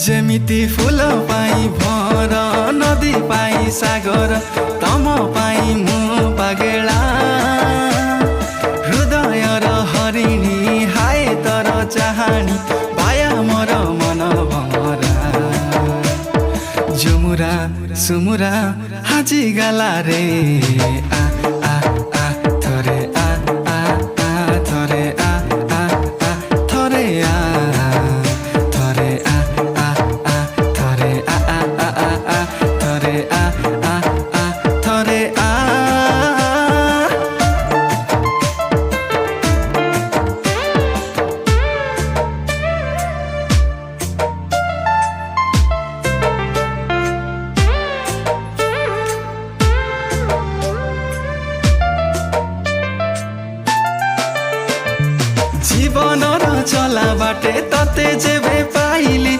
जेमिति फूल पाई भर नदी पाई सागर तम पाई मु पागेला हृदय र हरिणी हाय तर चाहनी पाया मोर मन भमरा जुमुरा सुमुरा हाजी गाला रे आ आ आ थरे आ आ आ थरे आ आ आ थरे आ थरे आ आ आ थरे आ आ आ आ थरे आ आ आ थरे आ जीवन र चला बाटे तते जे